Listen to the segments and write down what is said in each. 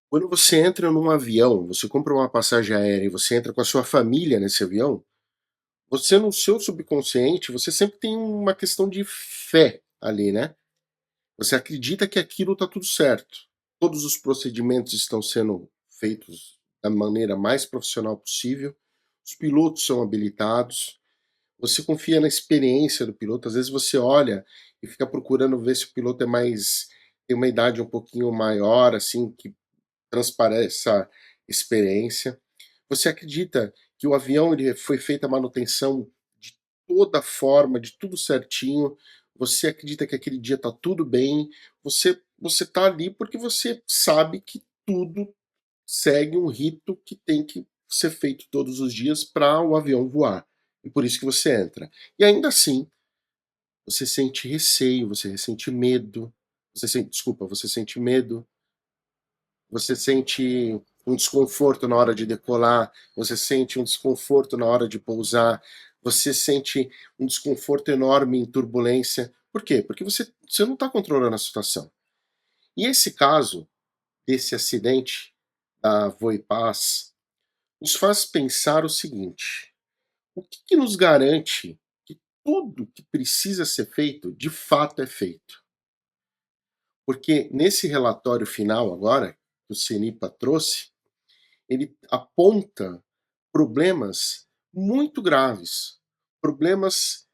Quando você entra num avião, você compra uma passagem aérea e você entra com a sua família nesse avião, você no seu subconsciente, você sempre tem uma questão de fé ali, né? Você acredita que aquilo está tudo certo. Todos os procedimentos estão sendo feitos da maneira mais profissional possível. Os pilotos são habilitados. Você confia na experiência do piloto. Às vezes você olha e fica procurando ver se o piloto é mais tem uma idade um pouquinho maior, assim, que transparece essa experiência. Você acredita que o avião ele foi feita a manutenção de toda forma, de tudo certinho? Você acredita que aquele dia está tudo bem? Você está ali porque você sabe que tudo segue um rito que tem que ser feito todos os dias para o avião voar. E por isso que você entra. E ainda assim, você sente receio, você sente medo, você sente medo, você sente um desconforto na hora de decolar, você sente um desconforto na hora de pousar, você sente um desconforto enorme em turbulência. Por quê? Porque você não está controlando a situação. E esse caso, desse acidente da Voipaz, nos faz pensar o seguinte: o que nos garante que tudo que precisa ser feito, de fato é feito? Porque nesse relatório final agora, que o CENIPA trouxe, ele aponta problemas muito graves, problemas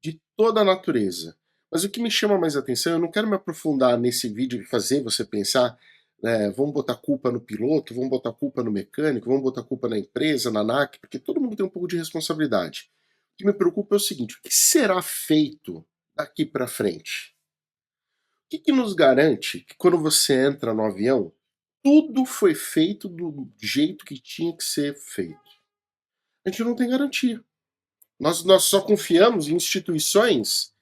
de toda a natureza. Mas o que me chama mais atenção, eu não quero me aprofundar nesse vídeo e fazer você pensar, vamos botar culpa no piloto, vamos botar culpa no mecânico, vamos botar culpa na empresa, na ANAC, porque todo mundo tem um pouco de responsabilidade. O que me preocupa é o seguinte: o que será feito daqui para frente? O que nos garante que quando você entra no avião, tudo foi feito do jeito que tinha que ser feito? A gente não tem garantia. Nós só confiamos em instituições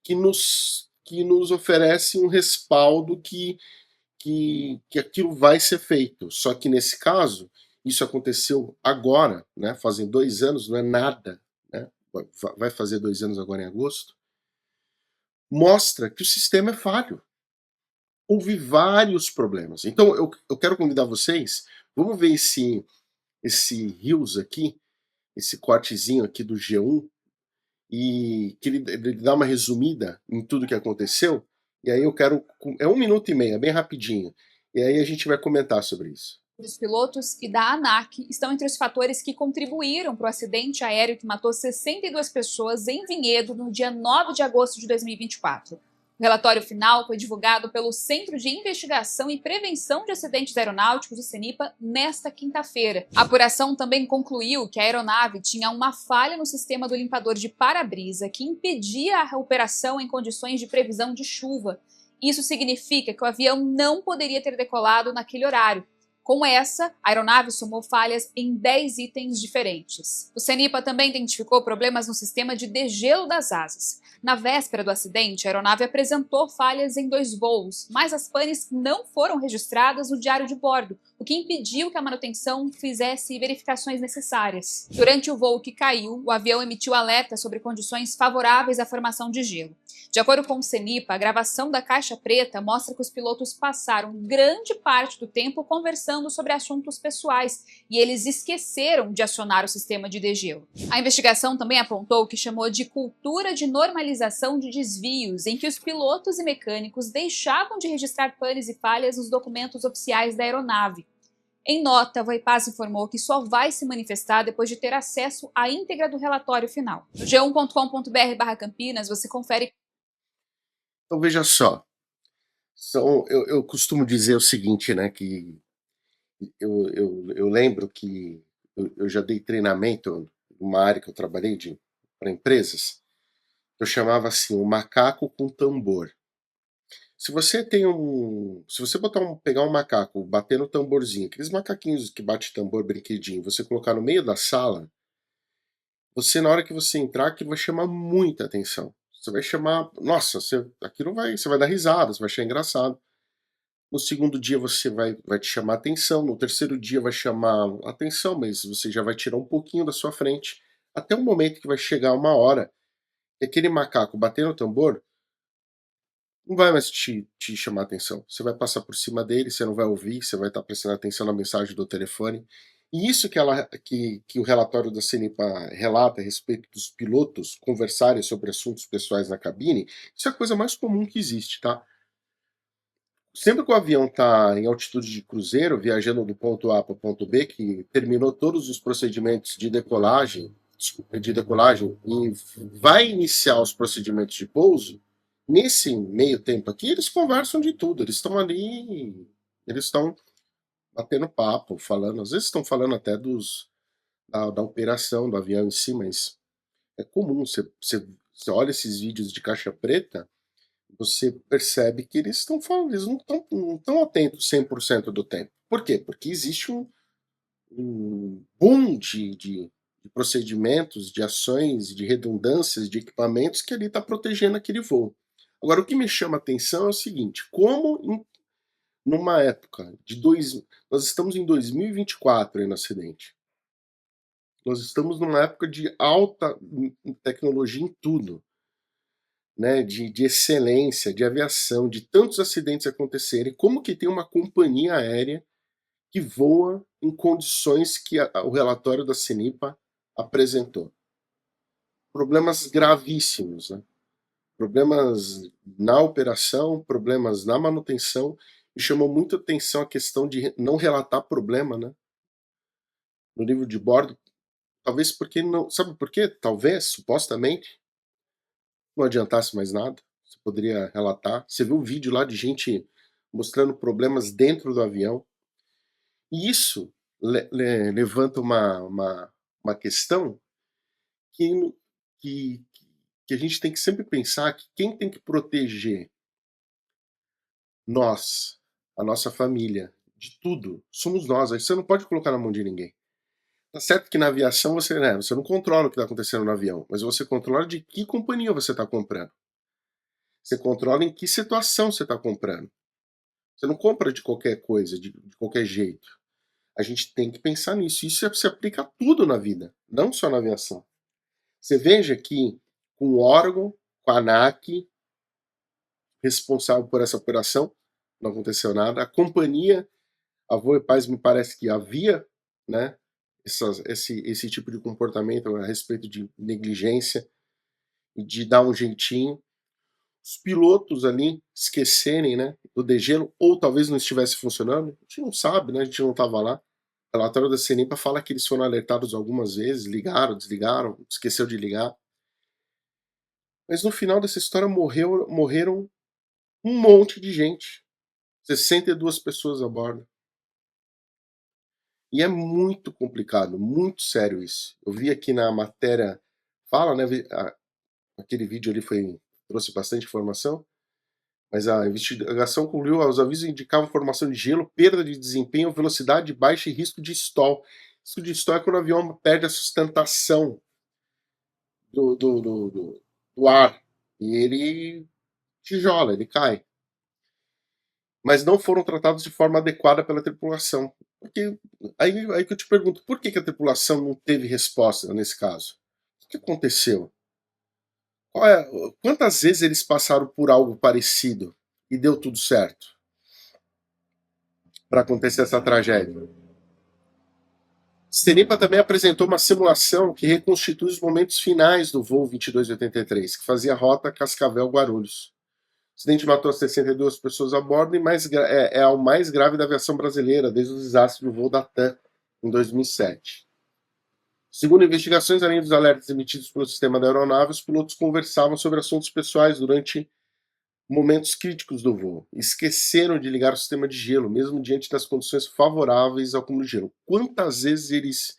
que nos oferecem um respaldo que aquilo vai ser feito. Só que nesse caso, isso aconteceu agora, né? Fazem 2 anos, não é nada, né? Vai fazer 2 anos agora em agosto. Mostra que o sistema é falho. Houve vários problemas. Então eu quero convidar vocês, vamos ver esse Rios aqui, esse cortezinho aqui do G1, e que ele dá uma resumida em tudo que aconteceu, e aí eu quero. É 1 minuto e meio, é bem rapidinho. E aí a gente vai comentar sobre isso. Dos pilotos e da ANAC estão entre os fatores que contribuíram para o acidente aéreo que matou 62 pessoas em Vinhedo no dia 9 de agosto de 2024. O relatório final foi divulgado pelo Centro de Investigação e Prevenção de Acidentes Aeronáuticos, o CENIPA, nesta quinta-feira. A apuração também concluiu que a aeronave tinha uma falha no sistema do limpador de para-brisa que impedia a operação em condições de previsão de chuva. Isso significa que o avião não poderia ter decolado naquele horário. Com essa, a aeronave somou falhas em 10 itens diferentes. O CENIPA também identificou problemas no sistema de degelo das asas. Na véspera do acidente, a aeronave apresentou falhas em 2 voos, mas as panes não foram registradas no diário de bordo, o que impediu que a manutenção fizesse verificações necessárias. Durante o voo que caiu, o avião emitiu alerta sobre condições favoráveis à formação de gelo. De acordo com o CENIPA, a gravação da caixa preta mostra que os pilotos passaram grande parte do tempo conversando sobre assuntos pessoais e eles esqueceram de acionar o sistema de degelo. A investigação também apontou o que chamou de cultura de normalização de desvios, em que os pilotos e mecânicos deixavam de registrar panes e falhas nos documentos oficiais da aeronave. Em nota, a Voipaz informou que só vai se manifestar depois de ter acesso à íntegra do relatório final. No g1.com.br/Campinas você confere. Então veja só, eu costumo dizer o seguinte, né? Que eu lembro que eu já dei treinamento numa área que eu trabalhei para empresas. Eu chamava assim, o macaco com tambor. Se você pegar um macaco, bater no tamborzinho, aqueles macaquinhos que bate tambor, brinquedinho, você colocar no meio da sala, você na hora que você entrar, aquilo vai chamar muita atenção. Você vai chamar, nossa, você vai dar risada, você vai achar engraçado. No segundo dia você vai te chamar atenção, no terceiro dia vai chamar atenção, mas você já vai tirar um pouquinho da sua frente, até o momento que vai chegar uma hora que aquele macaco bater no tambor não vai mais te chamar atenção. Você vai passar por cima dele, você não vai ouvir, você vai estar prestando atenção na mensagem do telefone. E isso que o relatório da CNIPA relata a respeito dos pilotos conversarem sobre assuntos pessoais na cabine, isso é a coisa mais comum que existe, tá? Sempre que o avião está em altitude de cruzeiro, viajando do ponto A para o ponto B, que terminou todos os procedimentos de decolagem e vai iniciar os procedimentos de pouso, nesse meio tempo aqui, eles conversam de tudo. Eles estão ali, eles estão batendo papo, falando. Às vezes estão falando até da operação do avião em si, mas é comum. Você olha esses vídeos de caixa preta, você percebe que eles estão falando, eles não estão atentos 100% do tempo. Por quê? Porque existe um boom de procedimentos, de ações, de redundâncias, de equipamentos que ali está protegendo aquele voo. Agora, o que me chama a atenção é o seguinte: numa época nós estamos em 2024 aí no acidente. Nós estamos numa época de alta tecnologia em tudo, né, de excelência, de aviação, de tantos acidentes acontecerem, como que tem uma companhia aérea que voa em condições que o relatório da CENIPA apresentou? Problemas gravíssimos, né? Problemas na operação, problemas na manutenção. Me chamou muito a atenção a questão de não relatar problema, né? No nível de bordo, talvez porque não. Sabe por quê? Talvez, supostamente, não adiantasse mais nada. Você poderia relatar. Você viu um vídeo lá de gente mostrando problemas dentro do avião. E isso levanta uma questão que, que, que a gente tem que sempre pensar que quem tem que proteger nós, a nossa família, de tudo, somos nós. Aí você não pode colocar na mão de ninguém. Tá certo que na aviação você não controla o que está acontecendo no avião, mas você controla de que companhia você está comprando. Você controla em que situação você está comprando. Você não compra de qualquer coisa, de qualquer jeito. A gente tem que pensar nisso. Isso se aplica a tudo na vida, não só na aviação. Você veja que com o órgão, com a ANAC, responsável por essa operação, não aconteceu nada. A companhia, a Voe Paz, me parece que havia, né, esse tipo de comportamento a respeito de negligência e de dar um jeitinho. Os pilotos ali esquecerem, né, do degelo, ou talvez não estivesse funcionando, a gente não sabe, né, a gente não estava lá. O relatório da CENIPA fala que eles foram alertados algumas vezes, ligaram, desligaram, esqueceu de ligar. Mas no final dessa história morreram um monte de gente. 62 pessoas a bordo. E é muito complicado, muito sério isso. Eu vi aqui na matéria, fala, né, aquele vídeo ali trouxe bastante informação, mas a investigação concluiu que os avisos indicavam formação de gelo, perda de desempenho, velocidade baixa e risco de stall. Risco de stall é quando o avião perde a sustentação do ar e ele tijola, ele cai. Mas não foram tratados de forma adequada pela tripulação. Porque aí que eu te pergunto, por que a tripulação não teve resposta nesse caso? O que aconteceu? Quantas vezes eles passaram por algo parecido e deu tudo certo para acontecer essa tragédia? Seripa também apresentou uma simulação que reconstitui os momentos finais do voo 2283, que fazia a rota Cascavel-Guarulhos. O acidente matou 62 pessoas a bordo e é o mais grave da aviação brasileira desde o desastre do voo da TAM em 2007. Segundo investigações, além dos alertas emitidos pelo sistema da aeronave, os pilotos conversavam sobre assuntos pessoais durante momentos críticos do voo. Esqueceram de ligar o sistema de gelo, mesmo diante das condições favoráveis ao acúmulo de gelo. Quantas vezes eles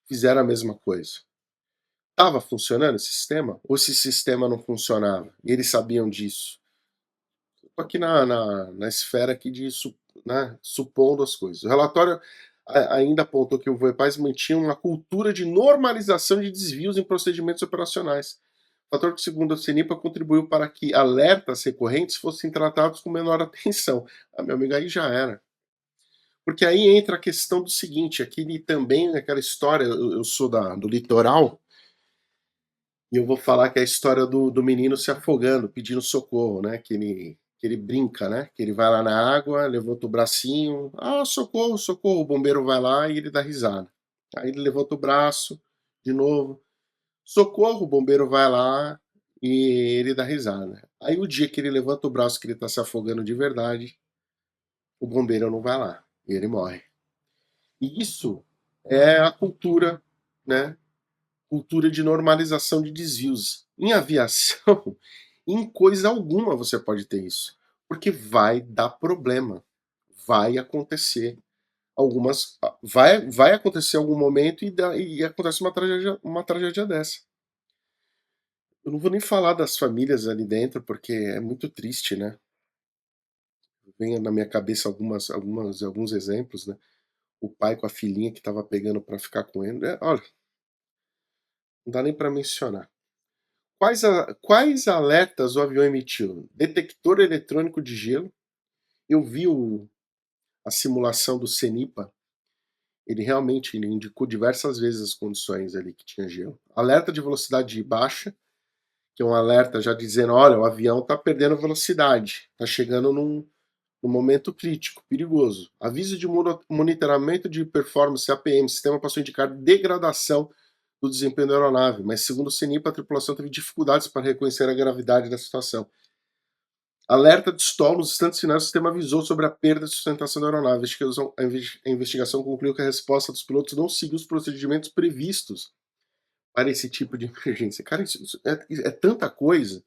fizeram a mesma coisa? Estava funcionando esse sistema? Ou esse sistema não funcionava? E eles sabiam disso? Estou aqui na esfera aqui né, supondo as coisas. O relatório ainda apontou que o Voepaz mantinha uma cultura de normalização de desvios em procedimentos operacionais. Fator que, segundo a CENIPA, contribuiu para que alertas recorrentes fossem tratados com menor atenção. Ah, meu amigo, aí já era. Porque aí entra a questão do seguinte, aquele também, aquela história, eu sou do litoral, e eu vou falar que é a história do menino se afogando, pedindo socorro, né? Que que ele brinca, né? Que ele vai lá na água, levanta o bracinho, socorro, socorro, o bombeiro vai lá e ele dá risada. Aí ele levanta o braço de novo, socorro, o bombeiro vai lá e ele dá risada. Aí o dia que ele levanta o braço que ele tá se afogando de verdade, o bombeiro não vai lá e ele morre. E isso é a cultura, né? Cultura de normalização de desvios. Em aviação, em coisa alguma você pode ter isso, porque vai dar problema, vai acontecer vai acontecer algum momento e acontece uma tragédia dessa. Eu não vou nem falar das famílias ali dentro, porque é muito triste, né? Vem na minha cabeça alguns exemplos, né? O pai com a filhinha que estava pegando para ficar com ele. Olha, não dá nem para mencionar. Quais alertas o avião emitiu? Detector eletrônico de gelo. Eu vi a simulação do CENIPA. Ele indicou diversas vezes as condições ali que tinha gelo. Alerta de velocidade baixa, que é um alerta já dizendo, olha, o avião está perdendo velocidade, está chegando num momento crítico, perigoso. Aviso de monitoramento de performance, APM, sistema passou a indicar degradação do desempenho da aeronave, mas segundo o CENIPA, a tripulação teve dificuldades para reconhecer a gravidade da situação. Alerta de stall nos instantes finais, o sistema avisou sobre a perda de sustentação da aeronave. A investigação concluiu que a resposta dos pilotos não seguiu os procedimentos previstos para esse tipo de emergência. Cara, isso é tanta coisa.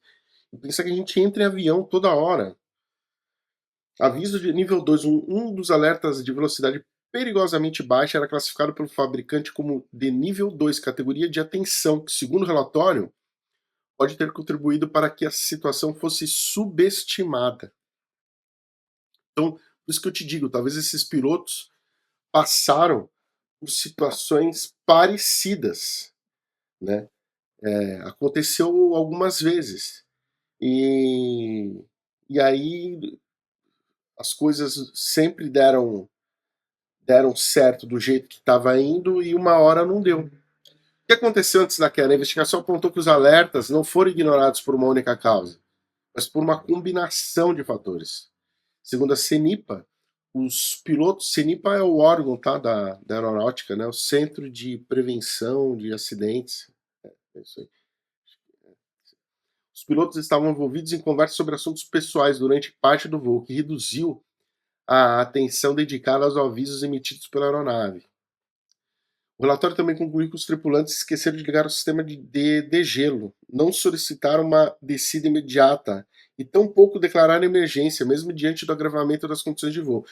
Pensa que a gente entra em avião toda hora. Aviso de nível 2. Um dos alertas de velocidade perigosamente baixa era classificado pelo fabricante como de nível 2, categoria de atenção, que, segundo o relatório, pode ter contribuído para que a situação fosse subestimada. Então, por isso que eu te digo, talvez esses pilotos passaram por situações parecidas, né? Aconteceu algumas vezes. E aí as coisas sempre deram certo do jeito que estava indo e uma hora não deu. O que aconteceu antes da queda? A investigação apontou que os alertas não foram ignorados por uma única causa, mas por uma combinação de fatores. Segundo a CENIPA, os pilotos, CENIPA é o órgão, tá, da aeronáutica, né, o Centro de Prevenção de Acidentes. É isso aí. Os pilotos estavam envolvidos em conversas sobre assuntos pessoais durante parte do voo, que reduziu a atenção dedicada aos avisos emitidos pela aeronave. O relatório também concluiu que os tripulantes esqueceram de ligar o sistema de degelo, não solicitaram uma descida imediata e tampouco declararam emergência, mesmo diante do agravamento das condições de voo.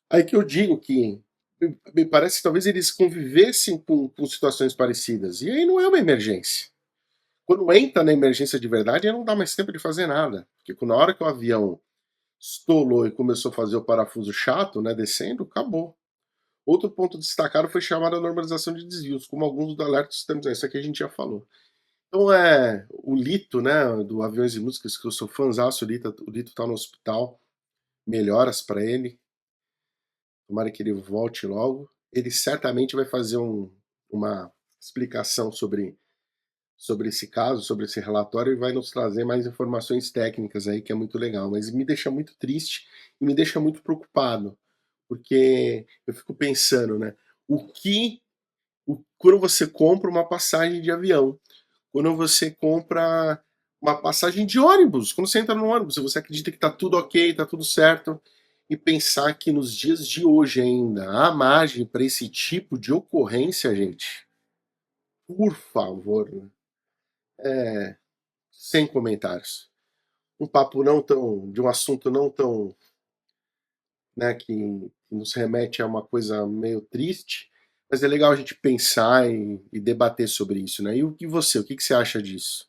Aí que eu digo que me parece que talvez eles convivessem com situações parecidas. E aí não é uma emergência. Quando entra na emergência de verdade, aí não dá mais tempo de fazer nada. Porque na hora que o avião estolou e começou a fazer o parafuso chato, né, descendo, acabou. Outro ponto destacado foi chamada normalização de desvios, como alguns dos alertas do sistema. Isso aqui a gente já falou. Então o Lito, né, do Aviões e Músicas, que eu sou fãzaço, o Lito tá no hospital, melhoras para ele, tomara que ele volte logo. Ele certamente vai fazer uma explicação sobre esse caso, sobre esse relatório, e vai nos trazer mais informações técnicas aí, que é muito legal. Mas me deixa muito triste e me deixa muito preocupado, porque eu fico pensando, né? Quando você compra uma passagem de avião, quando você compra uma passagem de ônibus, quando você entra no ônibus, você acredita que está tudo ok, está tudo certo, e pensar que nos dias de hoje ainda há margem para esse tipo de ocorrência, gente, por favor, né? Sem comentários. Um papo não tão, de um assunto não tão, né, que nos remete a uma coisa meio triste, mas é legal a gente pensar e debater sobre isso, né? O que você acha disso?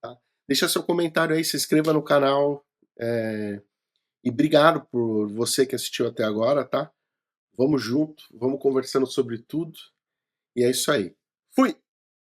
Tá? Deixa seu comentário aí, se inscreva no canal, e obrigado por você que assistiu até agora, tá? Vamos junto, vamos conversando sobre tudo, e é isso aí. Fui!